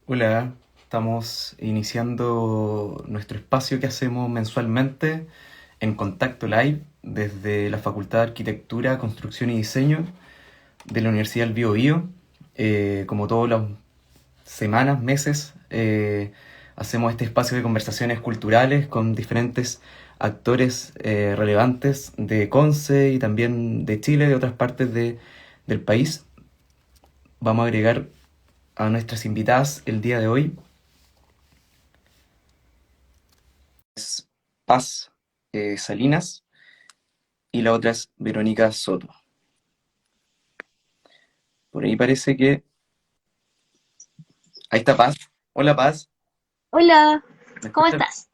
Hola, estamos iniciando nuestro espacio que hacemos mensualmente en Contacto Live desde la Facultad de Arquitectura, Construcción y Diseño de la Universidad del Biobío. Como todas las semanas, meses, hacemos este espacio de conversaciones culturales con diferentes actores relevantes de Conce y también de Chile, de otras partes del país. Vamos a agregar a nuestras invitadas el día de hoy. Paz Salinas y la otra es Verónica Soto. Por ahí parece que... Ahí está Paz. Hola Paz, Hola, ¿me ¿cómo escuchas, estás?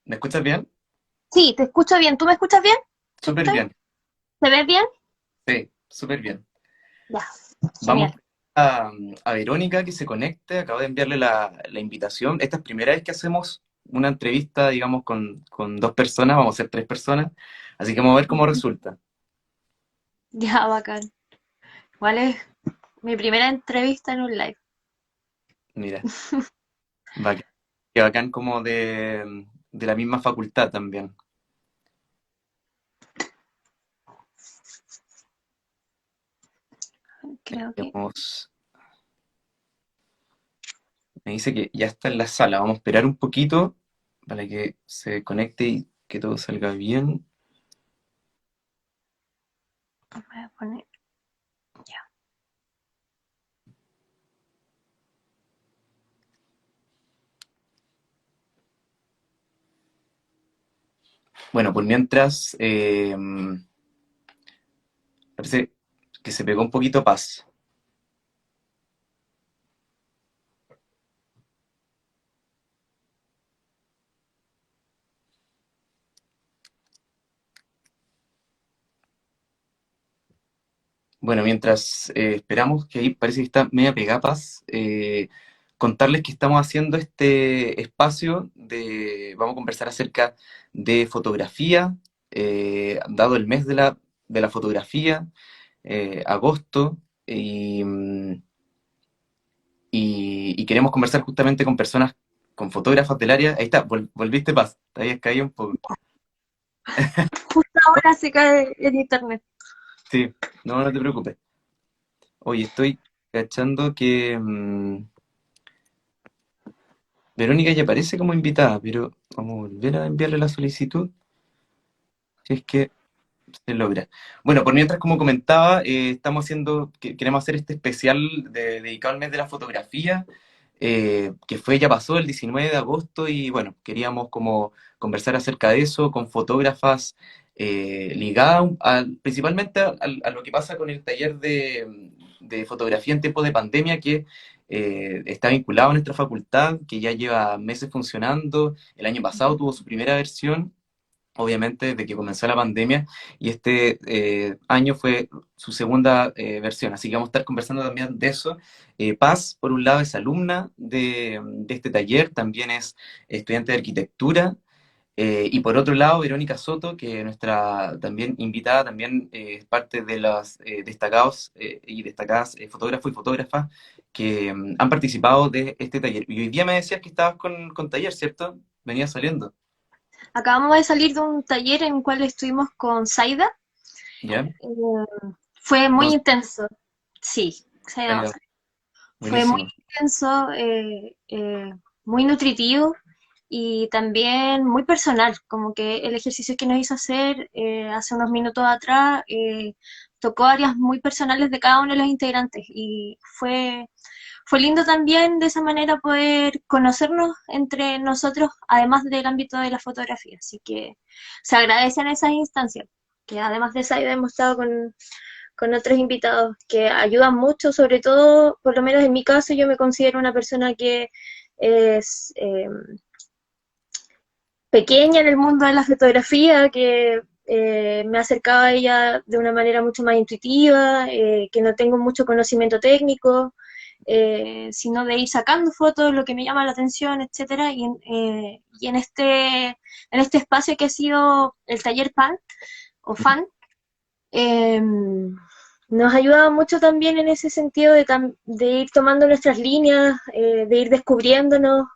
¿me escuchas bien? Sí, te escucho bien. ¿Tú me escuchas bien? ¿Se Súper escucha bien? bien, ¿Se ve bien? sí, súper bien. Ya, Vamos genial. a Verónica que se conecte, acabo de enviarle la invitación. Esta es primera vez que hacemos una entrevista, digamos, con dos personas, vamos a ser tres personas, así que vamos a ver cómo Ujú. resulta. Ya, bacán. ¿Cuál es mi primera entrevista en un live? Mira, bacán, qué bacán como de la misma facultad también. Creo que... Tenemos Me dice que ya está en la sala. Vamos a esperar un poquito para que se conecte y que todo salga bien. Voy a poner... Ya. Bueno, por mientras, parece que se pegó un poquito Paz. Bueno, mientras esperamos, que ahí parece que está media pegada Paz, contarles que estamos haciendo este espacio vamos a conversar acerca de fotografía, dado el mes de la fotografía, agosto, y queremos conversar justamente con personas, con fotógrafos del área. Ahí está, volviste Paz, te habías caído un poco. Justo ahora se cae el internet. Sí, no, no te preocupes. Oye, estoy cachando que Verónica ya aparece como invitada, pero vamos a volver a enviarle la solicitud, si es que se logra. Bueno, por mientras, como comentaba, estamos haciendo, queremos hacer este especial dedicado al mes de la fotografía, que ya pasó el 19 de agosto y bueno, queríamos como conversar acerca de eso con fotógrafas ligadas principalmente a lo que pasa con el taller de fotografía en tiempos de pandemia que está vinculado a nuestra facultad, que ya lleva meses funcionando. El año pasado tuvo su primera versión, obviamente, desde que comenzó la pandemia, y este año fue su segunda versión. Así que vamos a estar conversando también de eso. Paz, por un lado, es alumna de este taller, también es estudiante de arquitectura. Y por otro lado, Verónica Soto, que nuestra también invitada, también es parte de los destacados y destacadas fotógrafos y fotógrafas que han participado de este taller. Y hoy día me decías que estabas con taller, ¿cierto? Venía saliendo, Acabamos de salir de un taller en el cual estuvimos con Zaida. ¿ya? Fue muy Con intenso. Sí, Zaida Saida, González. Fue muy buenísimo. intenso, muy nutritivo y también muy personal, como que el ejercicio que nos hizo hacer hace unos minutos atrás tocó áreas muy personales de cada uno de los integrantes y fue lindo también de esa manera poder conocernos entre nosotros, además del ámbito de la fotografía. Así que se agradecen esas instancias, que además de esa hemos estado con otros invitados que ayudan mucho, sobre todo, por lo menos en mi caso, yo me considero una persona que es pequeña en el mundo de la fotografía, que me acercaba a ella de una manera mucho más intuitiva, que no tengo mucho conocimiento técnico, sino de ir sacando fotos, lo que me llama la atención, etcétera, y en este espacio que ha sido el taller PAN o FAN, eh, nos ayuda mucho también en ese sentido de ir tomando nuestras líneas, de ir descubriéndonos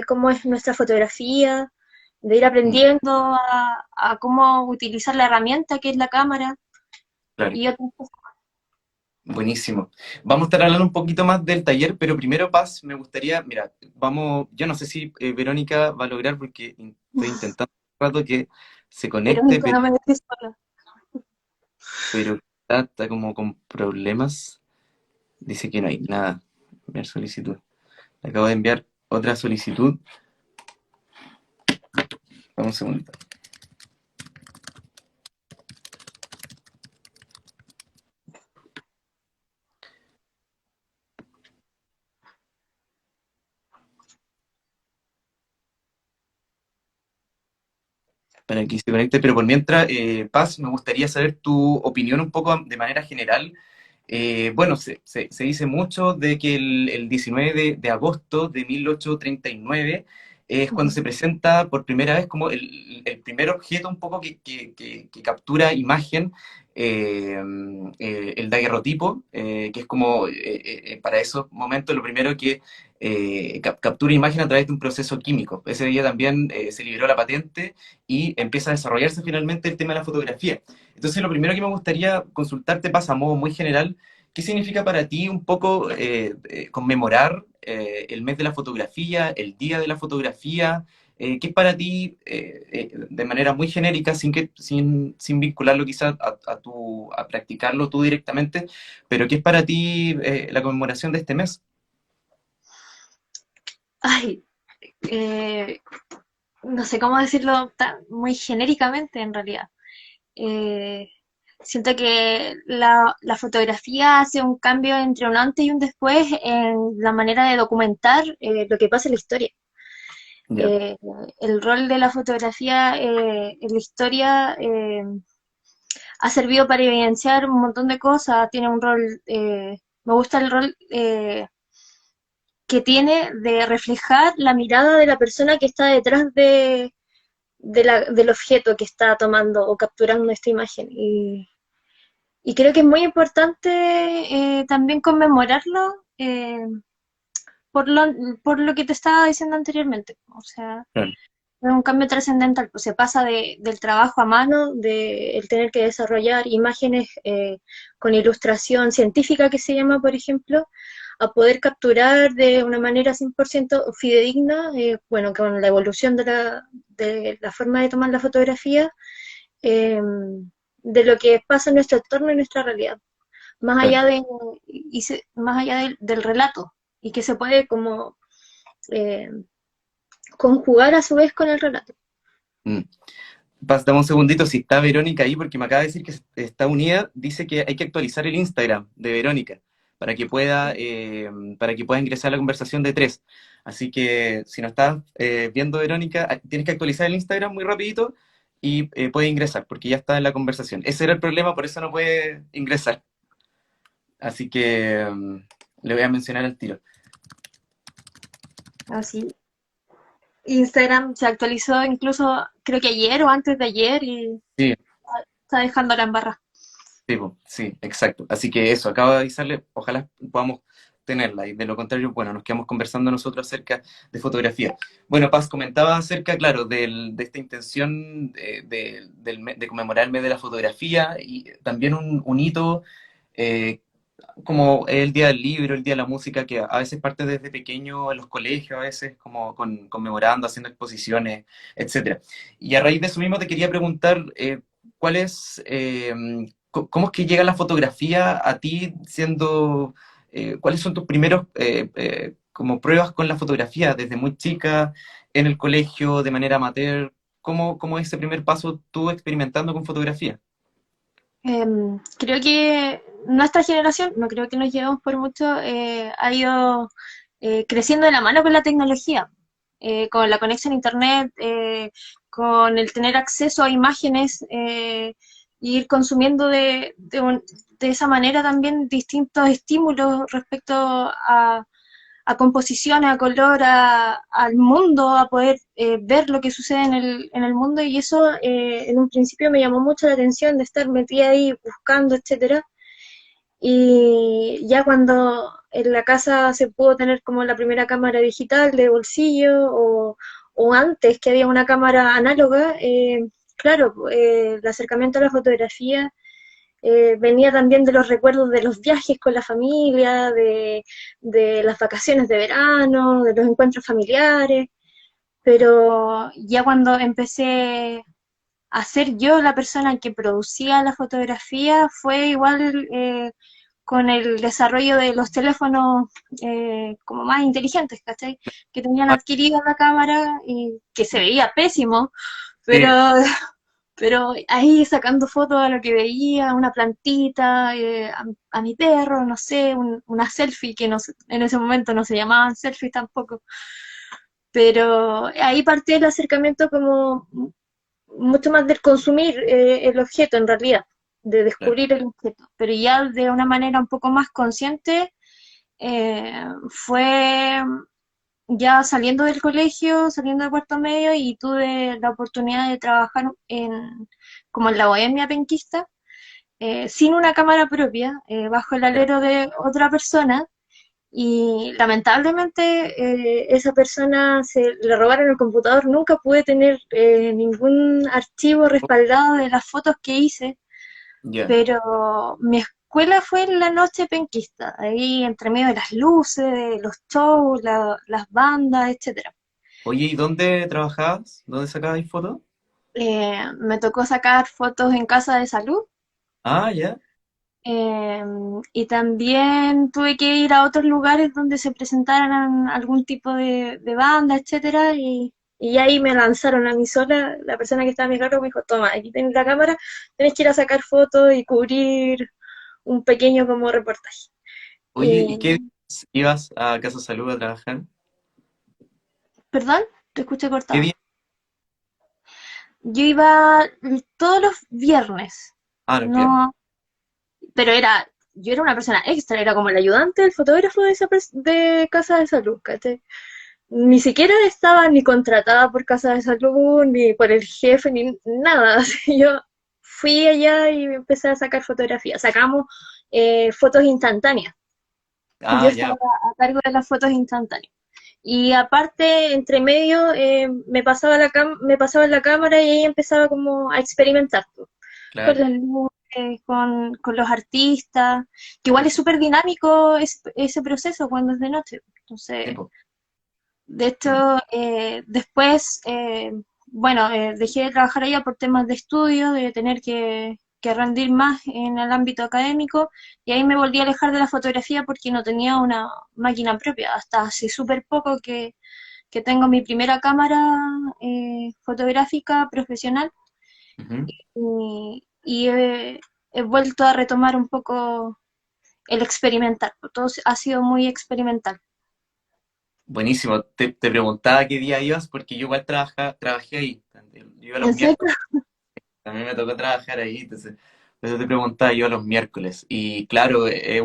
cómo es nuestra fotografía, de ir Mm, aprendiendo a cómo utilizar la herramienta que es la cámara claro. y otras cosas. Buenísimo. Vamos a estar hablando un poquito más del taller, pero primero, Paz, me gustaría, mira, vamos, yo no sé si Verónica va a lograr porque estoy intentando un rato que se Pero conecte, nunca no me dejes sola. pero está como con problemas. Dice que no hay nada. Enviar solicitud. Le acabo de enviar otra solicitud. Dame un segundo. Para que se conecte, pero por mientras, Paz, me gustaría saber tu opinión un poco de manera general. Bueno, se dice mucho de que el 19 de agosto de 1839 es cuando Ujú. se presenta por primera vez como el primer objeto un poco que captura imagen, el daguerrotipo, que es como para esos momentos lo primero que captura imagen a través de un proceso químico. Ese día también se liberó la patente y empieza a desarrollarse finalmente el tema de la fotografía. Entonces, lo primero que me gustaría consultarte, pasa a modo muy general, ¿qué significa para ti un poco conmemorar el mes de la fotografía, el día de la fotografía? ¿Qué es para ti, de manera muy genérica, sin vincularlo quizás a practicarlo tú directamente, pero qué es para ti la conmemoración de este mes? Ay, eh, no sé cómo decirlo muy genéricamente en realidad. Eh, Siento que la fotografía hace un cambio entre un antes y un después en la manera de documentar lo que pasa en la historia. Ya, Eh, el rol de la fotografía en la historia ha servido para evidenciar un montón de cosas, tiene un rol, me gusta el rol que tiene de reflejar la mirada de la persona que está detrás del objeto que está tomando o capturando esta imagen. Y creo que es muy importante también conmemorarlo por lo, por lo que te estaba diciendo anteriormente. O sea, claro, es un cambio trascendental, pues se pasa del trabajo a mano, de el tener que desarrollar imágenes con ilustración científica que se llama, por ejemplo, a poder capturar de una manera 100% fidedigna, bueno, con la evolución de la forma de tomar la fotografía, eh, de lo que pasa en nuestro entorno y nuestra realidad, más claro. allá, más allá del relato, y que se puede como eh, conjugar a su vez con el relato. Mm. Paz, dame un segundito si está Verónica ahí, porque me acaba de decir que está unida. Dice que hay que actualizar el Instagram de Verónica para que pueda ingresar a la conversación de tres. Así que si no estás viendo Verónica, tienes que actualizar el Instagram muy rapidito y puede ingresar, porque ya está en la conversación. Ese era el problema, por eso no puede ingresar. Así que le voy a mencionar al tiro. Así. Instagram se actualizó incluso creo que ayer o antes de ayer y Sí, está dejando la embarra. sí, po, sí, exacto. Así que eso, acabo de avisarle, ojalá podamos tenerla y de lo contrario, bueno, nos quedamos conversando nosotros acerca de fotografía. Bueno, Paz, comentaba acerca, claro, de esta intención de conmemorar el mes de la fotografía y también un hito eh, como el Día del Libro, el Día de la Música, que a veces parte desde pequeño en los colegios, a veces como conmemorando, haciendo exposiciones, etcétera. Y a raíz de eso mismo te quería preguntar, ¿cuál es, cómo es que llega la fotografía a ti siendo, cuáles son tus primeros como pruebas con la fotografía desde muy chica, en el colegio, de manera amateur? ¿Cómo es ese primer paso tú experimentando con fotografía? Creo que nuestra generación, no creo que nos llevemos por mucho, ha ido creciendo de la mano con la tecnología, con la conexión a internet, con el tener acceso a imágenes, y ir consumiendo de esa manera también distintos estímulos respecto a composición, a color, al mundo, a poder ver lo que sucede en el mundo y eso en un principio me llamó mucho la atención de estar metida ahí buscando, etcétera. Y ya cuando en la casa se pudo tener como la primera cámara digital de bolsillo o antes que había una cámara análoga, claro, el acercamiento a la fotografía venía también de los recuerdos de los viajes con la familia, de las vacaciones de verano, de los encuentros familiares, pero ya cuando empecé a ser yo la persona que producía la fotografía, fue igual con el desarrollo de los teléfonos como más inteligentes, ¿cachai? Que tenían Ah, adquirida la cámara y que se veía pésimo, pero sí, pero ahí sacando fotos a lo que veía, una plantita, a mi perro, no sé, una selfie, que no, en ese momento no se llamaban selfies tampoco, pero ahí partió el acercamiento como mucho más del consumir el objeto en realidad, de claro. descubrir el objeto, pero ya de una manera un poco más consciente fue ya saliendo del colegio, saliendo de cuarto medio y tuve la oportunidad de trabajar como en la bohemia penquista, sin una cámara propia, bajo el Ya. alero de otra persona. Y lamentablemente esa persona se le robaron el computador, nunca pude tener ningún archivo respaldado de las fotos que hice, Ya. pero mi escuela fue en la noche penquista, ahí entre medio de las luces, de los shows, las bandas, etcétera. Oye, ¿y dónde trabajabas? ¿Dónde sacabas fotos? Me tocó sacar fotos en casa de salud. Ah, ya. eh, y también tuve que ir a otros lugares donde se presentaran algún tipo de banda, etcétera, y ahí me lanzaron a mí sola, la persona que estaba a mi cargo me dijo, toma, aquí tenés la cámara, tenés que ir a sacar fotos y cubrir un pequeño como reportaje. Oye, ¿y Y, qué días ibas a Casa Salud a trabajar? perdón, te escuché ¿Qué cortado. día? Yo iba todos los viernes, Ah, los viernes. no, pero yo era una persona extra, era como el ayudante del fotógrafo de de casa de salud, ¿cachai? Ni siquiera estaba ni contratada por casa de salud, ni por el jefe, ni nada. Así, yo fui allá y empecé a sacar fotografías. Sacamos fotos instantáneas. Yo Ah, estaba ya, a cargo de las fotos instantáneas. Y aparte, entre medio, me pasaba la cámara y ahí empezaba como a experimentar pues, con claro. las luces, con los artistas, que igual es súper dinámico ese proceso cuando es de noche. Sí, Entonces, po. de hecho, después, bueno, dejé de trabajar allá por temas de estudio, de tener que rendir más en el ámbito académico, y ahí me volví a alejar de la fotografía porque no tenía una máquina propia. Hasta hace súper poco que tengo mi primera cámara fotográfica profesional Ujú. y he vuelto a retomar un poco el experimentar. Todo ha sido muy experimental. Buenísimo. Te preguntaba qué día ibas porque yo igual trabajé ahí. Yo iba los ¿En serio? miércoles. También me tocó trabajar ahí. Entonces, por eso te preguntaba yo los miércoles. Y claro, es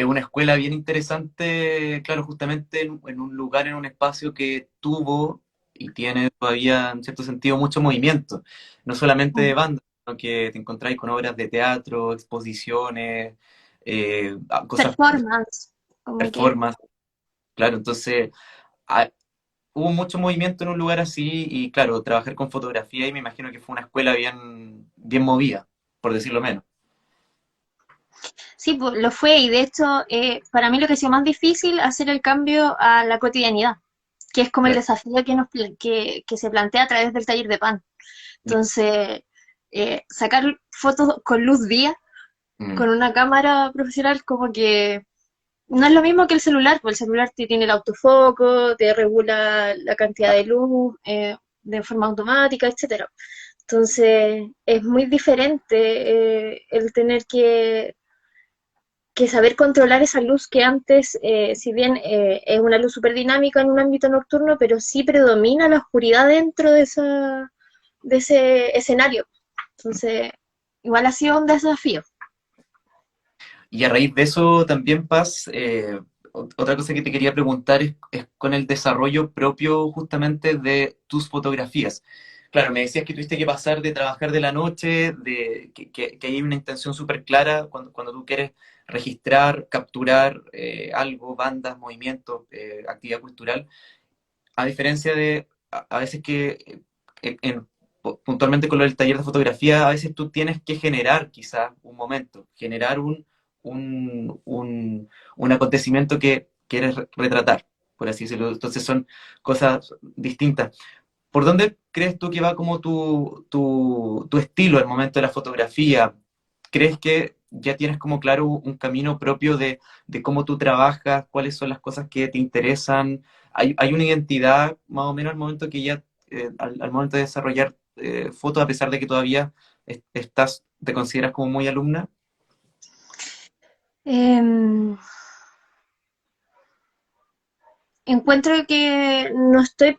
una escuela bien interesante, claro, justamente en un lugar, en un espacio que tuvo y tiene todavía, en cierto sentido, mucho movimiento. No solamente de banda, sino que te encontráis con obras de teatro, exposiciones, cosas, Performance, como que performance, claro, entonces ah, hubo mucho movimiento en un lugar así y claro, trabajar con fotografía y me imagino que fue una escuela bien, bien movida, por decirlo menos. sí, lo fue y de hecho para mí lo que ha sido más difícil hacer el cambio a la cotidianidad, que es como el Claro. desafío que se plantea a través del taller de pan. Entonces, sacar fotos con luz día, Mm, con una cámara profesional, como que no es lo mismo que el celular, porque el celular te tiene el autofoco, te regula la cantidad ah, de luz de forma automática, etcétera. Entonces, es muy diferente el tener que saber controlar esa luz que antes, si bien es una luz súper dinámica en un ámbito nocturno, pero sí predomina la oscuridad dentro de ese escenario. Entonces, igual ha sido un desafío. y a raíz de eso también, Paz, otra cosa que te quería preguntar es con el desarrollo propio justamente de tus fotografías. Claro, me decías que tuviste que pasar de trabajar de la noche, que hay una intención súper clara cuando tú quieres registrar, capturar algo, bandas, movimientos, actividad cultural, a diferencia de a veces que puntualmente con lo del taller de fotografía, a veces tú tienes que generar quizás un momento, generar un acontecimiento que quieres retratar, por así decirlo. Entonces son cosas distintas. ¿Por dónde crees tú que va como tu estilo al momento de la fotografía? ¿Crees que ya tienes como claro un camino propio de cómo tú trabajas, cuáles son las cosas que te interesan? ¿Hay una identidad más o menos al momento que ya, al momento de desarrollar fotos, a pesar de que todavía te consideras como muy alumna? Em, Encuentro que no estoy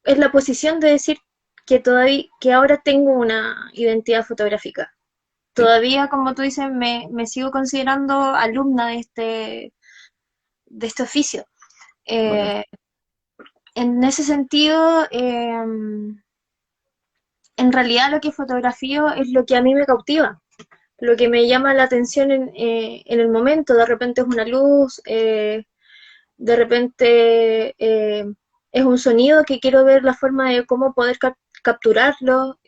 en la posición de decir que todavía, que ahora tengo una identidad fotográfica. Sí, Todavía, como tú dices, me sigo considerando alumna de este oficio. bacán. Eh, en ese sentido, en realidad lo que fotografío es lo que a mí me cautiva, lo que me llama la atención en el momento. De repente es una luz, de repente es un sonido que quiero ver la forma de cómo poder capturarlo.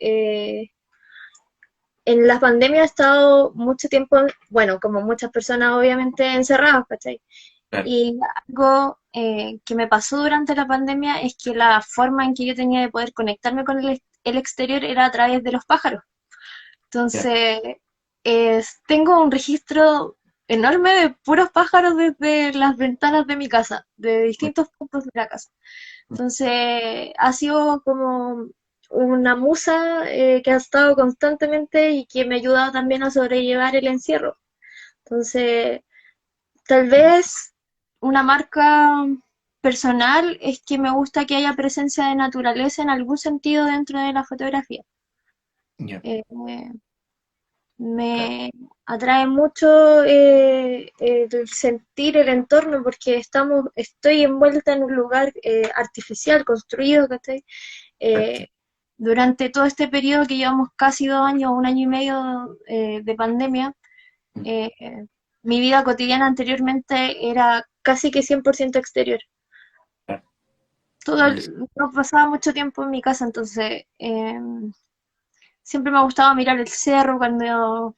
En las pandemias he estado mucho tiempo, bueno, como muchas personas obviamente encerradas, ¿cachai? Claro, Y algo que me pasó durante la pandemia es que la forma en que yo tenía de poder conectarme con el exterior era a través de los pájaros. ya, Entonces, tengo un registro enorme de puros pájaros desde las ventanas de mi casa, de distintos puntos de la casa. Entonces, ha sido como una musa que ha estado constantemente y que me ha ayudado también a sobrellevar el encierro. Entonces, tal vez una marca personal es que me gusta que haya presencia de naturaleza en algún sentido dentro de la fotografía. ya, Eh, claro, Me atrae mucho el sentir el entorno porque estoy envuelta en un lugar artificial, construido, ¿cachai? exacto. Eh, Durante todo este periodo que llevamos casi 2 años, 1 año y medio de pandemia, Mm, eh, mi vida cotidiana anteriormente era casi que 100% exterior. claro, buenísimo. No pasaba mucho tiempo en mi casa, entonces siempre me ha gustado mirar el cerro cuando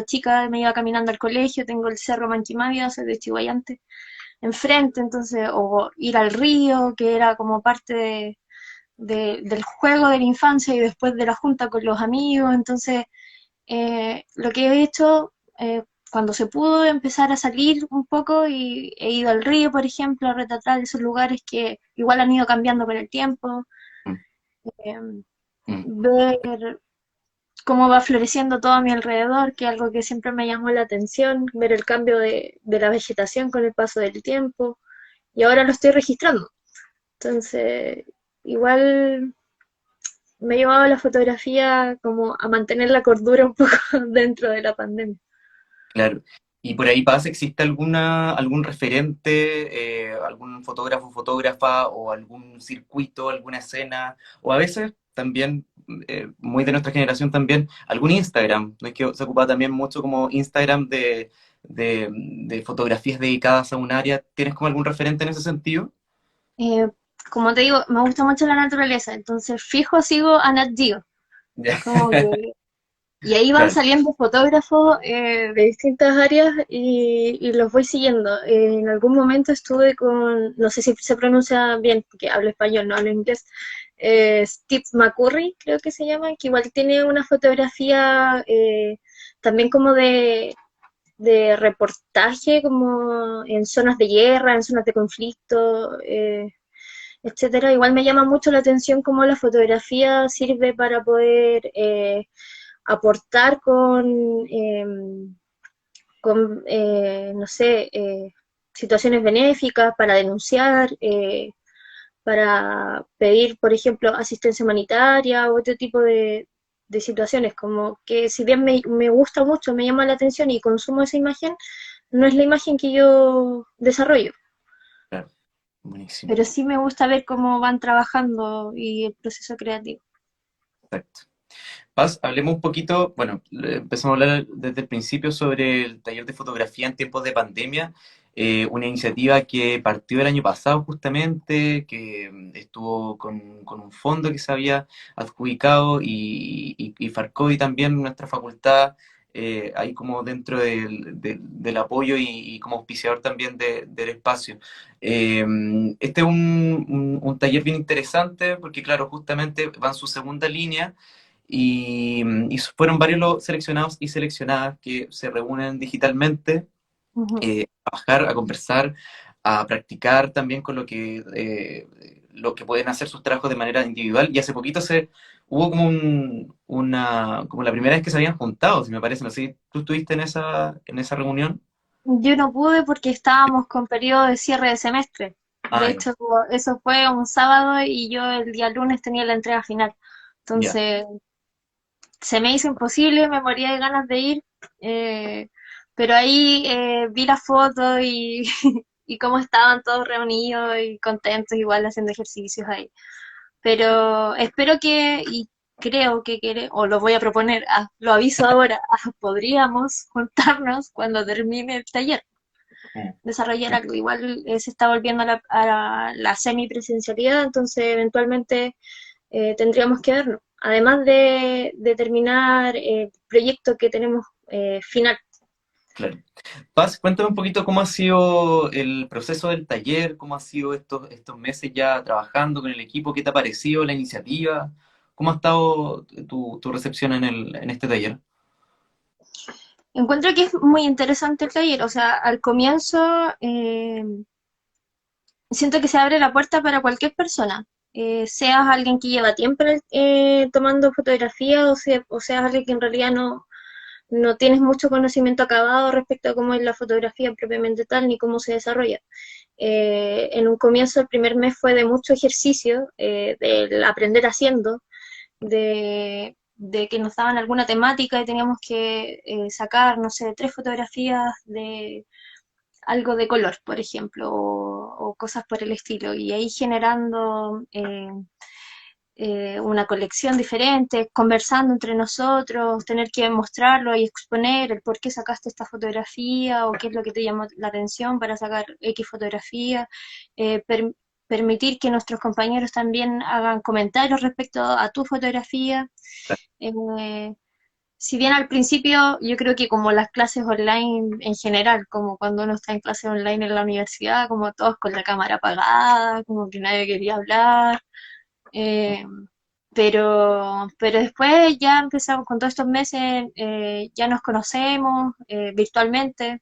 chica me iba caminando al colegio, tengo el cerro Manquimavia, soy de Chihuayante, enfrente, entonces, o ir al río, que era como parte del juego de la infancia y después de la junta con los amigos, entonces lo que he hecho cuando se pudo empezar a salir un poco y he ido al río, por ejemplo, a retratar esos lugares que igual han ido cambiando con el tiempo, Mm, eh, mm, ver cómo va floreciendo todo a mi alrededor, que es algo que siempre me llamó la atención, ver el cambio de la vegetación con el paso del tiempo, y ahora lo estoy registrando. Entonces, igual me ha llevado la fotografía como a mantener la cordura un poco dentro de la pandemia. claro. Y por ahí pasa, ¿existe algún referente, algún fotógrafo, fotógrafa o algún circuito, alguna escena? O a veces también, muy de nuestra generación también, algún Instagram, ¿no? Es que se ocupa también mucho como Instagram de fotografías dedicadas a un área. ¿Tienes como algún referente en ese sentido? Eh, Como te digo, me gusta mucho la naturaleza, entonces fijo sigo a Nat Geo, Ya, como que y ahí van claro. saliendo fotógrafos de distintas áreas y los voy siguiendo. En algún momento estuve con, no sé si se pronuncia bien, porque hablo español, no hablo inglés, Steve McCurry, creo que se llama, que igual tiene una fotografía también como de reportaje, como en zonas de guerra, en zonas de conflicto, etcétera. Igual me llama mucho la atención cómo la fotografía sirve para poder aportar no sé, situaciones benéficas, para denunciar, para pedir, por ejemplo, asistencia humanitaria o otro tipo de situaciones, como que si bien me gusta mucho, me llama la atención y consumo esa imagen, no es la imagen que yo desarrollo. Claro. Buenísimo. pero sí me gusta ver cómo van trabajando y el proceso creativo. Perfecto. Paz, hablemos un poquito, bueno, empezamos a hablar desde el principio sobre el taller de fotografía en tiempos de pandemia, una iniciativa que partió el año pasado justamente, que estuvo con un fondo que se había adjudicado y Farcoy también, nuestra facultad, ahí como dentro del apoyo y como auspiciador también del espacio. Eh, este es un taller bien interesante porque, claro, justamente va en su segunda línea y fueron varios los seleccionados y seleccionadas que se reúnen digitalmente, Ujú. a trabajar, a conversar, a practicar también con lo que pueden hacer sus trabajos de manera individual. Y hace poquito hubo como como la primera vez que se habían juntado, si me parece. No sé si tú estuviste en esa reunión. Yo no pude porque estábamos con periodo de cierre de semestre. De Ah, ya, hecho, eso fue un sábado y yo el día lunes tenía la entrega final. ya, Entonces, se me hizo imposible, me moría de ganas de ir, eh, pero ahí vi la foto y, y cómo estaban todos reunidos y contentos, igual haciendo ejercicios ahí. Pero espero y creo o lo voy a proponer, lo aviso ahora, podríamos juntarnos cuando termine el taller, mm, desarrollar algo. Igual se está volviendo a la semipresencialidad, entonces eventualmente tendríamos que vernos. Además de terminar el proyecto que tenemos final. claro. Paz, cuéntame un poquito cómo ha sido el proceso del taller, cómo ha sido estos meses ya trabajando con el equipo, qué te ha parecido la iniciativa, cómo ha estado tu recepción en este taller. Encuentro que es muy interesante el taller, o sea, al comienzo siento que se abre la puerta para cualquier persona, seas alguien que lleva tiempo tomando fotografía o seas alguien que en realidad no tienes mucho conocimiento acabado respecto a cómo es la fotografía propiamente tal ni cómo se desarrolla. En un comienzo, el primer mes fue de mucho ejercicio, del aprender haciendo, de que nos daban alguna temática y teníamos que sacar, no sé, 3 fotografías de algo de color, por ejemplo, o cosas por el estilo, y ahí generando una colección diferente, conversando entre nosotros, tener que mostrarlo y exponer el por qué sacaste esta fotografía o qué es lo que te llamó la atención para sacar X fotografía, eh, per- permitir que nuestros compañeros también hagan comentarios respecto a tu fotografía. Eh, si bien al principio yo creo que como las clases online en general, como cuando uno está en clase online en la universidad, como todos con la cámara apagada, como que nadie quería hablar, eh, pero después ya empezamos con todos estos meses, ya nos conocemos virtualmente,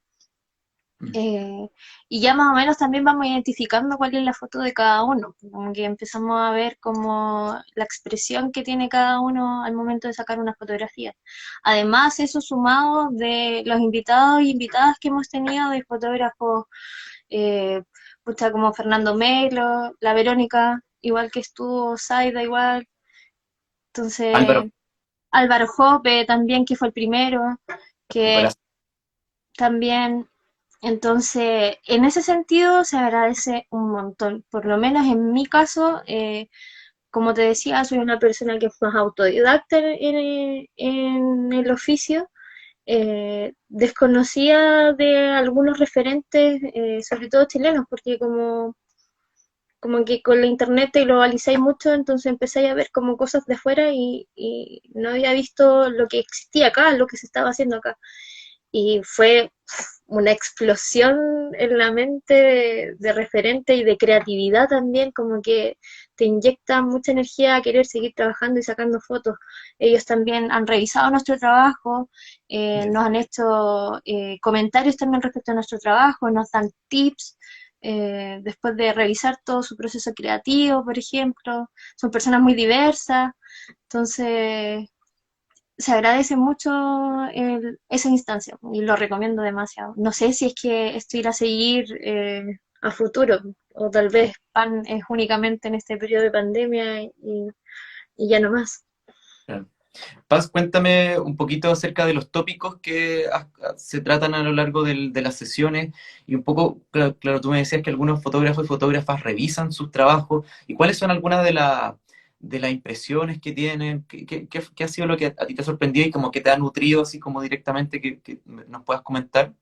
Mm, eh, y ya más o menos también vamos identificando cuál es la foto de cada uno, como que empezamos a ver como la expresión que tiene cada uno al momento de sacar una fotografía. Además, eso sumado de los invitados y invitadas que hemos tenido de fotógrafos, eh, pucha, como Fernando Melo, la Verónica, igual que estuvo, Zaida igual, Álvaro, entonces Álvaro Jope también, que fue el primero, que recuperación. también, entonces, en ese sentido se agradece un montón. Por lo menos en mi caso, como te decía, soy una persona que es más autodidacta en el oficio. Desconocía de algunos referentes, sobre todo chilenos, porque como que con la internet te globalizáis mucho, entonces empezáis a ver como cosas de afuera y no había visto lo que existía acá, lo que se estaba haciendo acá. Y fue una explosión en la mente de referente y de creatividad también, como que te inyecta mucha energía a querer seguir trabajando y sacando fotos. Ellos también han revisado nuestro trabajo, Ya. nos han hecho comentarios también respecto a nuestro trabajo, nos dan tips. Después de revisar todo su proceso creativo, por ejemplo, son personas muy diversas, entonces se agradece mucho esa instancia y lo recomiendo demasiado. No sé si es que esto irá a seguir a futuro o tal vez PAN es únicamente en este periodo de pandemia y ya no más. Claro. Paz, cuéntame un poquito acerca de los tópicos que se tratan a lo largo de las sesiones y un poco, claro, claro, tú me decías que algunos fotógrafos y fotógrafas revisan sus trabajos y cuáles son algunas de las impresiones que tienen, qué ha sido lo que a ti te ha sorprendido y como que te ha nutrido así como directamente que nos puedas comentar,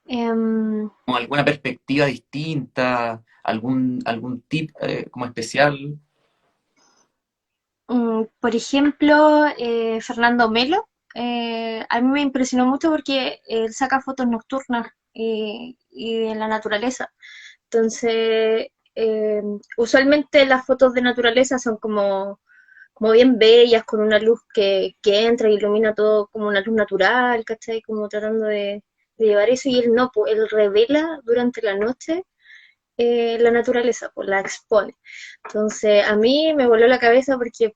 Em, como alguna perspectiva distinta, algún tip como especial. por ejemplo, Fernando Melo, a mí me impresionó mucho porque él saca fotos nocturnas y de la naturaleza. Entonces, usualmente las fotos de naturaleza son como bien bellas, con una luz que entra y ilumina todo como una luz natural, ¿cachai? Como tratando de llevar eso, y él no, pues él revela durante la noche la naturaleza, pues la expone. Entonces, a mí me voló la cabeza porque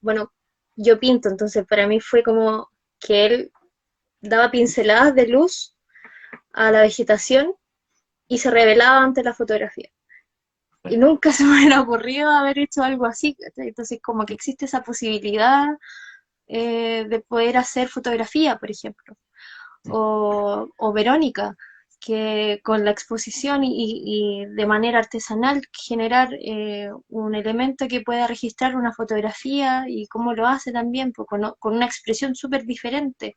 bueno, yo pinto, entonces para mí fue como que él daba pinceladas de luz a la vegetación y se revelaba ante la fotografía. Y nunca se me hubiera ocurrido haber hecho algo así, ¿cachai? Entonces, como que existe esa posibilidad de poder hacer fotografía, por ejemplo. O Verónica, que con la exposición y de manera artesanal generar un elemento que pueda registrar una fotografía y cómo lo hace también, pues, con una expresión súper diferente.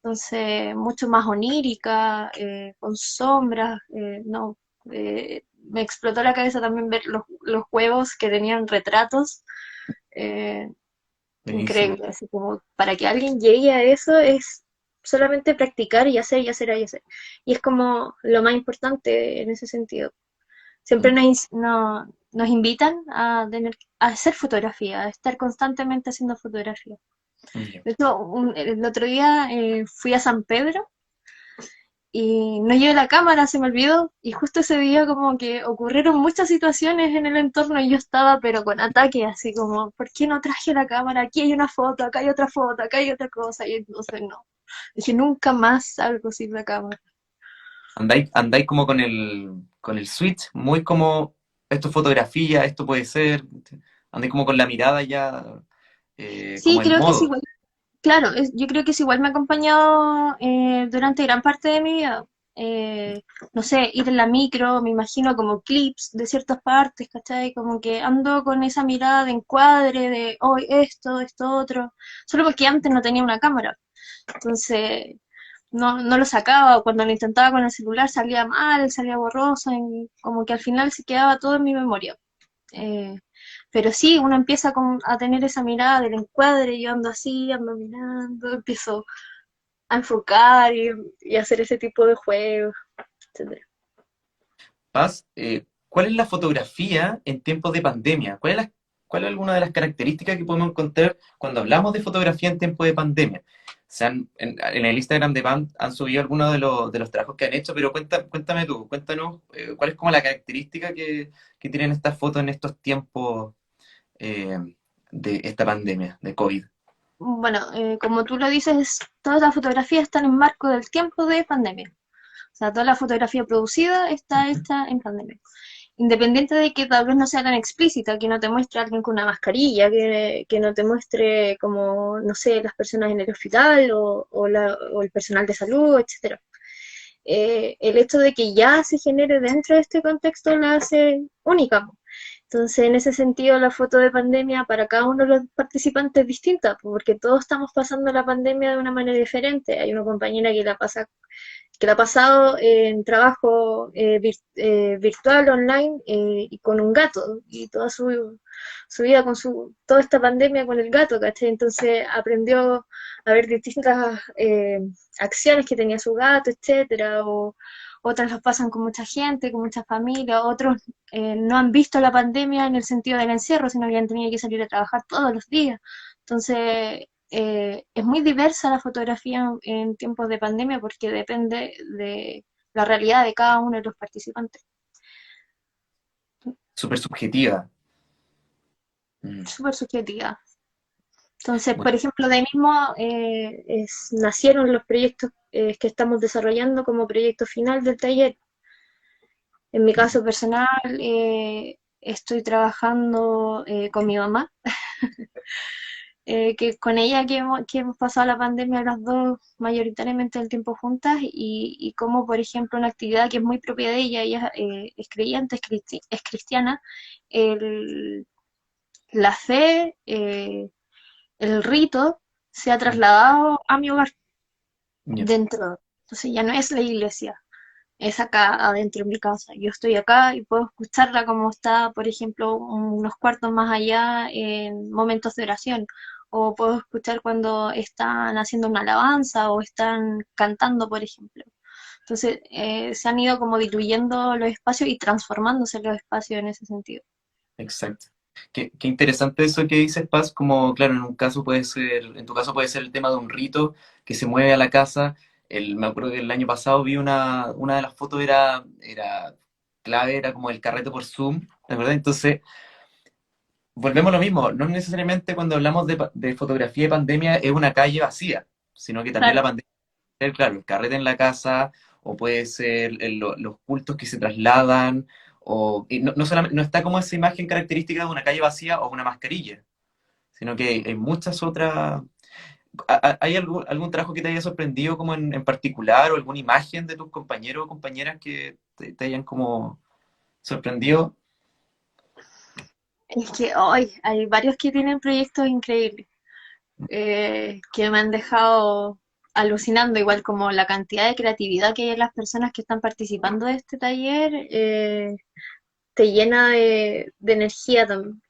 Entonces, mucho más onírica, con sombras, no. Me explotó la cabeza también ver los huevos que tenían retratos. eh, Buenísimo. Increíble, así como para que alguien llegue a eso es solamente practicar y hacer y hacer y hacer. Y es como lo más importante en ese sentido. Siempre nos invitan a hacer fotografía, a estar constantemente haciendo fotografía. Ya. De hecho, el otro día fui a San Pedro y no llevé la cámara, se me olvidó, y justo ese día como que ocurrieron muchas situaciones en el entorno y yo estaba pero con ataque, así como, ¿por qué no traje la cámara? Aquí hay una foto, acá hay otra foto, acá hay otra cosa, y entonces no. Dije, nunca más salgo sin la cámara. Andáis como con el switch, muy como esto es fotografía, esto puede ser. Andáis como con la mirada ya, Sí, como en creo que es modo. igual. Claro, yo creo que es igual me ha acompañado durante gran parte de mi vida. No sé, ir en la micro, me imagino como clips de ciertas partes, ¿cachai? Como que ando con esa mirada de encuadre, de hoy esto otro, solo porque antes no tenía una cámara. Entonces, no lo sacaba, o cuando lo intentaba con el celular salía mal, salía borroso, y como que al final se quedaba todo en mi memoria. Eh, pero sí, uno empieza a tener esa mirada del encuadre, yo ando así, ando mirando, empiezo a enfocar y hacer ese tipo de juegos, etcétera. Paz, ¿cuál es la fotografía en tiempos de pandemia? ¿Cuál es alguna de las características que podemos encontrar cuando hablamos de fotografía en tiempos de pandemia? En el Instagram de PAN han subido algunos de los trabajos que han hecho, pero cuéntame tú, cuéntanos cuál es como la característica que tienen estas fotos en estos tiempos eh, de esta pandemia de COVID. Bueno, como tú lo dices, todas las fotografías están en marco del tiempo de pandemia. O sea, toda la fotografía producida está Ujú. hecha en pandemia. Independiente de que tal vez no sea tan explícita, que no te muestre a alguien con una mascarilla, que no te muestre como, no sé, las personas en el hospital o el personal de salud, etcétera. El hecho de que ya se genere dentro de este contexto la hace única. Entonces, en ese sentido, la foto de pandemia para cada uno de los participantes es distinta, porque todos estamos pasando la pandemia de una manera diferente. Hay una compañera que la ha pasado en trabajo virtual, online, y con un gato, y toda su vida con toda esta pandemia con el gato, ¿cachai? Entonces aprendió a ver distintas acciones que tenía su gato, etcétera, o otras las pasan con mucha gente, con muchas familias, otros no han visto la pandemia en el sentido del encierro, sino que han tenido que salir a trabajar todos los días. Entonces, es muy diversa la fotografía en tiempos de pandemia porque depende de la realidad de cada uno de los participantes. Súper subjetiva. Mm. Súper subjetiva. Entonces, Bueno, por ejemplo, de ahí mismo nacieron los proyectos que estamos desarrollando como proyecto final del taller. En mi mm, caso personal, estoy trabajando con mi mamá, que con ella que hemos pasado la pandemia las dos mayoritariamente el tiempo juntas y como por ejemplo una actividad que es muy propia de ella es creyente, es cristiana, el- la fe, el rito se ha trasladado a mi hogar Ya, dentro, entonces ya no es la iglesia, es acá adentro en mi casa. Yo estoy acá y puedo escucharla como está, por ejemplo, unos cuartos más allá en momentos de oración. O puedo escuchar cuando están haciendo una alabanza o están cantando, por ejemplo. Entonces, se han ido como diluyendo los espacios y transformándose los espacios en ese sentido. exacto. Qué interesante eso que dices, Paz, como claro, en un caso puede ser, en tu caso puede ser el tema de un rito que se mueve a la casa. Me acuerdo que el año pasado vi una de las fotos era clave, era como el carrete por Zoom, ¿de verdad? Entonces, volvemos a lo mismo, no necesariamente cuando hablamos de fotografía de pandemia es una calle vacía, sino que también la Claro. pandemia puede ser, claro, el carrete en la casa, o puede ser los cultos que se trasladan, y no solamente, no está como esa imagen característica de una calle vacía o una mascarilla, sino que hay muchas otras. ¿Hay algún trabajo que te haya sorprendido como en particular o alguna imagen de tus compañeros o compañeras que te hayan como sorprendido? Es que hoy hay varios que tienen proyectos increíbles. Que me han dejado alucinando, igual como la cantidad de creatividad que hay en las personas que están participando de este taller, te llena de energía también.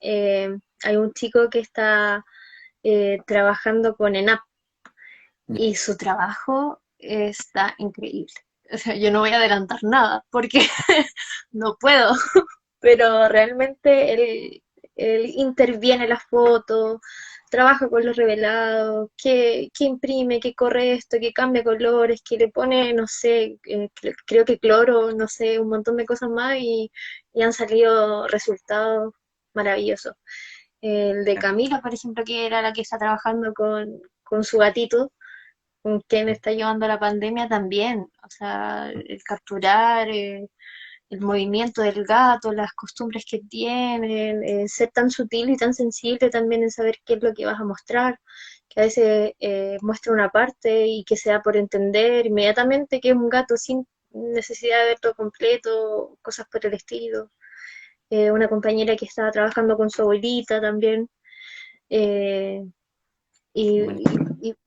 Hay un chico que está trabajando con ENAP y su trabajo está increíble. O sea, yo no voy a adelantar nada porque no puedo, pero realmente él interviene en las fotos, trabaja con los revelados, que imprime, que corre esto, que cambia colores, que le pone, no sé, creo que cloro, no sé, un montón de cosas más y han salido resultados maravillosos. El de Camila, por ejemplo, que era la que está trabajando con su gatito, con quien está llevando la pandemia también, o sea, el capturar, el movimiento del gato, las costumbres que tienen, ser tan sutil y tan sensible también en saber qué es lo que vas a mostrar, que a veces muestra una parte y que se da por entender inmediatamente que es un gato sin necesidad de verlo completo, cosas por el estilo. Una compañera que estaba trabajando con su abuelita también, eh, Bueno,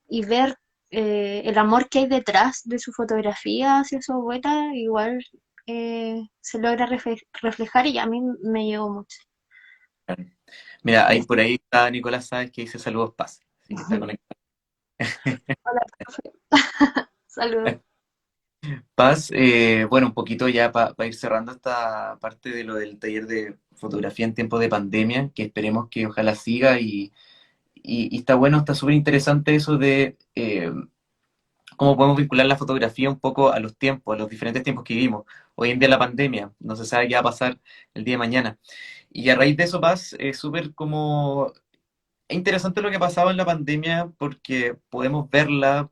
y ver el amor que hay detrás de su fotografía hacia su abuela, igual se logra reflejar y a mí me llegó mucho. claro. Mira, ahí Yes. por ahí está Nicolás Sáez que dice saludos, Paz. Así que está conectado. Hola, profe. Saludos. Paz, bueno, un poquito ya para ir cerrando esta parte de lo del taller de fotografía en tiempos de pandemia, que esperemos que ojalá siga y está bueno, está súper interesante eso de cómo podemos vincular la fotografía un poco a los tiempos, a los diferentes tiempos que vivimos. Hoy en día la pandemia, no se sabe qué va a pasar el día de mañana. Y a raíz de eso, Paz, es súper como. Es interesante lo que ha pasado en la pandemia porque podemos verla,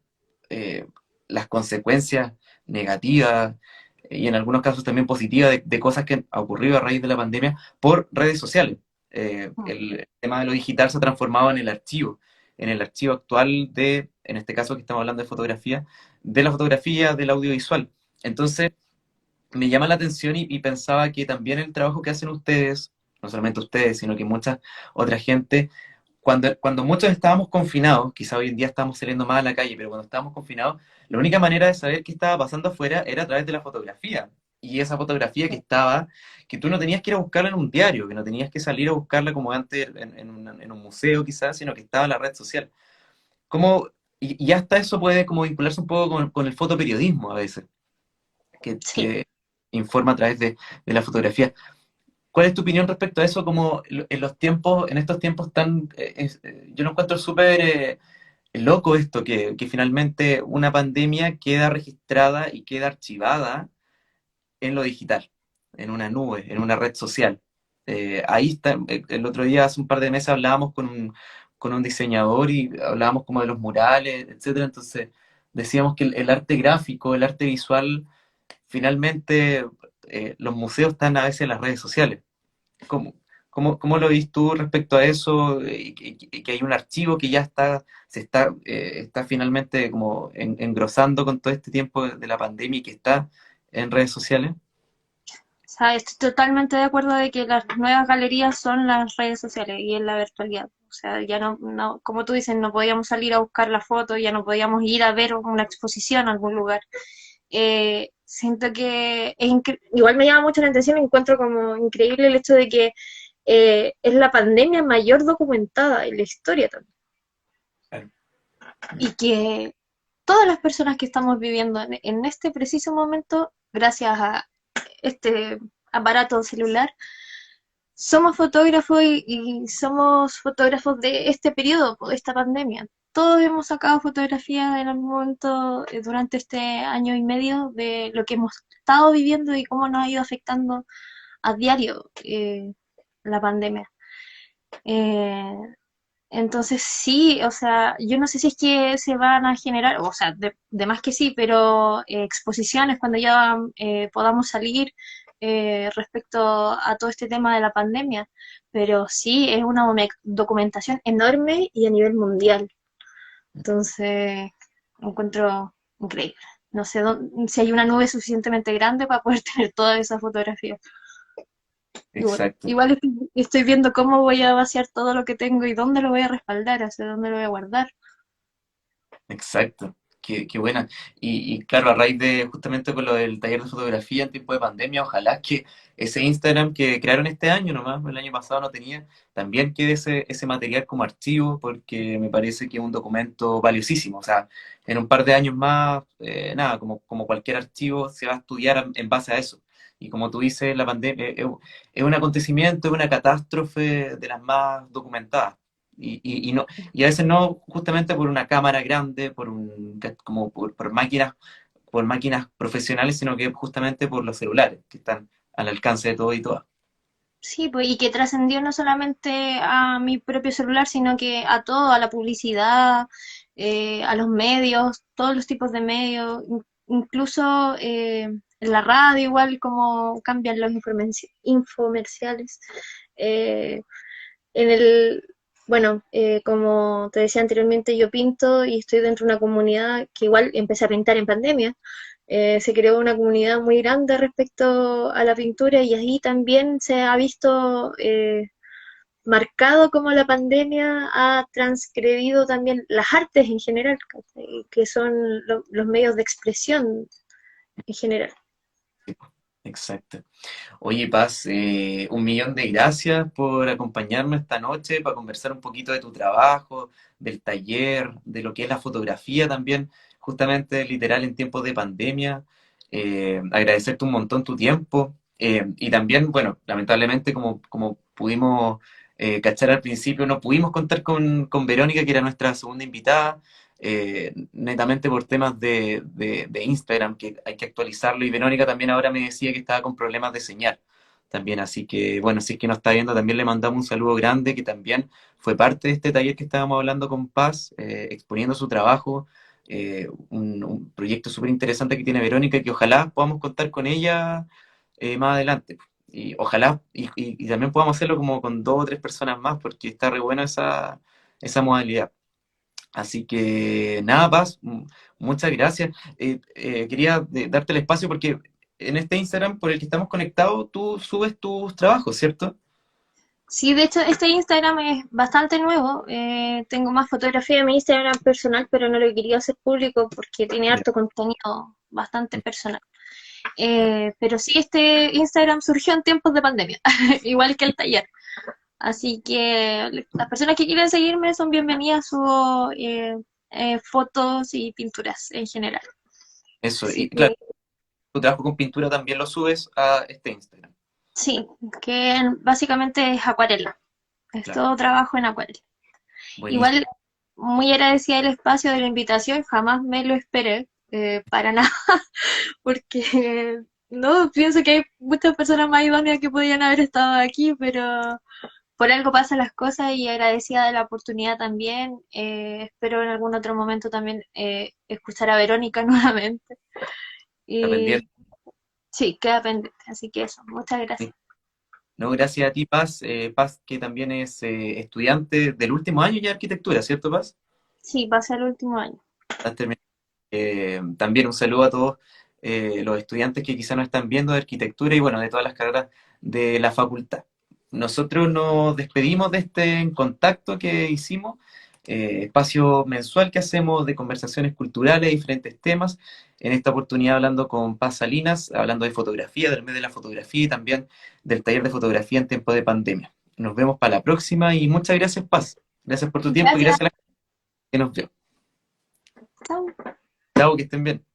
eh, las consecuencias negativas y en algunos casos también positivas de cosas que han ocurrido a raíz de la pandemia por redes sociales. El tema de lo digital se ha transformado en el archivo actual en este caso que estamos hablando de la fotografía, del audiovisual. Entonces, me llama la atención y pensaba que también el trabajo que hacen ustedes, no solamente ustedes, sino que mucha otra gente, cuando muchos estábamos confinados, quizá hoy en día estamos saliendo más a la calle, pero cuando estábamos confinados, la única manera de saber qué estaba pasando afuera era a través de la fotografía. Y esa fotografía que tú no tenías que ir a buscarla en un diario, que no tenías que salir a buscarla como antes en un museo quizás, sino que estaba en la red social. ¿Cómo, y hasta eso puede como vincularse un poco con el fotoperiodismo a veces, Sí, que informa a través de la fotografía. ¿Cuál es tu opinión respecto a eso? Como en los tiempos, en estos tiempos tan, yo lo encuentro súper loco esto, que finalmente una pandemia queda registrada y queda archivada en lo digital, en una nube, en una red social. Ahí está, el otro día, hace un par de meses, hablábamos con un diseñador y hablábamos como de los murales, etcétera. Entonces, decíamos que el arte gráfico, el arte visual, finalmente, los museos están a veces en las redes sociales. ¿Cómo, cómo lo ves tú respecto a eso? Que hay un archivo que ya está finalmente como engrosando con todo este tiempo de la pandemia y que está en redes sociales. O sea, estoy totalmente de acuerdo de que las nuevas galerías son las redes sociales y en la virtualidad. O sea, ya como tú dices, no podíamos salir a buscar la foto, ya no podíamos ir a ver una exposición a algún lugar. Siento que igual me llama mucho la atención, encuentro como increíble el hecho de que es la pandemia mayor documentada en la historia también. Claro. Y que todas las personas que estamos viviendo en este preciso momento, gracias a este aparato celular, somos fotógrafos y somos fotógrafos de este periodo, de esta pandemia. Todos hemos sacado fotografías en algún momento durante este año y medio de lo que hemos estado viviendo y cómo nos ha ido afectando a diario la pandemia. Eh, entonces sí, o sea, yo no sé si es que se van a generar, o sea, de más que sí, pero exposiciones cuando ya podamos salir respecto a todo este tema de la pandemia, pero sí es una documentación enorme y a nivel mundial. Entonces, lo encuentro increíble. No sé si hay una nube suficientemente grande para poder tener todas esas fotografías. Exacto. Igual estoy viendo cómo voy a vaciar todo lo que tengo y dónde lo voy a respaldar, hacia dónde lo voy a guardar. Exacto, qué buena. Y claro, a raíz de justamente con lo del taller de fotografía en tiempo de pandemia, ojalá que ese Instagram que crearon este año nomás, el año pasado no tenía, también quede ese material como archivo, porque me parece que es un documento valiosísimo. O sea, en un par de años más, nada, como cualquier archivo, se va a estudiar en base a eso. Y como tú dices, la pandemia es un acontecimiento, es una catástrofe de las más documentadas. No, y a veces no justamente por una cámara grande, como por máquinas profesionales, sino que justamente por los celulares, que están al alcance de todo y todas. Sí, pues, y que trascendió no solamente a mi propio celular, sino que a todo, a la publicidad, a los medios, todos los tipos de medios, incluso en la radio, igual como cambian los infomerciales. Eh, en el, bueno, como te decía anteriormente, yo pinto y estoy dentro de una comunidad que igual empecé a pintar en pandemia. Se creó una comunidad muy grande respecto a la pintura y ahí también se ha visto marcado cómo la pandemia ha transgredido también las artes en general, ¿cachai? Que son los medios de expresión en general. Exacto. Oye, Paz, un millón de gracias por acompañarme esta noche para conversar un poquito de tu trabajo, del taller, de lo que es la fotografía también, justamente literal en tiempos de pandemia. Agradecerte un montón tu tiempo. Y también, bueno, lamentablemente como pudimos cachar al principio, no pudimos contar con Verónica, que era nuestra segunda invitada, netamente por temas de Instagram, que hay que actualizarlo, y Verónica también ahora me decía que estaba con problemas de señal también, así que bueno, si es que nos está viendo, también le mandamos un saludo grande, que también fue parte de este taller que estábamos hablando con Paz, exponiendo su trabajo, un proyecto súper interesante que tiene Verónica, y que ojalá podamos contar con ella más adelante. Y ojalá, y también podamos hacerlo como con dos o tres personas más, porque está re buena esa modalidad. Así que nada, Paz, muchas gracias. Quería darte el espacio porque en este Instagram por el que estamos conectados, tú subes tus trabajos, ¿cierto? Sí, de hecho, este Instagram es bastante nuevo. Tengo más fotografía en mi Instagram personal, pero no lo quería hacer público porque tiene Ya, harto contenido bastante personal. ya. Pero sí, este Instagram surgió en tiempos de pandemia, igual que el taller. Así que las personas que quieran seguirme son bienvenidas. Subo fotos y pinturas en general. Eso, Así y claro, que tu trabajo con pintura también lo subes a este Instagram. sí, que básicamente es acuarela. Es Claro, todo trabajo en acuarela. buenísimo. Igual, muy agradecida del espacio de la invitación, jamás me lo esperé, para nada, porque no, pienso que hay muchas personas más idóneas que podían haber estado aquí, pero por algo pasan las cosas y agradecida de la oportunidad también. Espero en algún otro momento también escuchar a Verónica nuevamente. Está pendiente. Y sí, queda pendiente, así que eso, muchas Sí. gracias. No, gracias a ti, Paz. Paz, que también es estudiante del último año ya de arquitectura, ¿cierto, Paz? Sí, va a ser el último año. Estás también un saludo a todos los estudiantes que quizá nos están viendo de arquitectura y bueno, de todas las carreras de la facultad. Nosotros nos despedimos de este contacto que hicimos, espacio mensual que hacemos de conversaciones culturales de diferentes temas. En esta oportunidad hablando con Paz Salinas, hablando de fotografía, del mes de la fotografía y también del taller de fotografía en tiempo de pandemia. Nos vemos para la próxima y muchas gracias, Paz. Gracias por tu tiempo y Gracias. gracias a la gente que nos vio. Chao. Chao, que estén bien.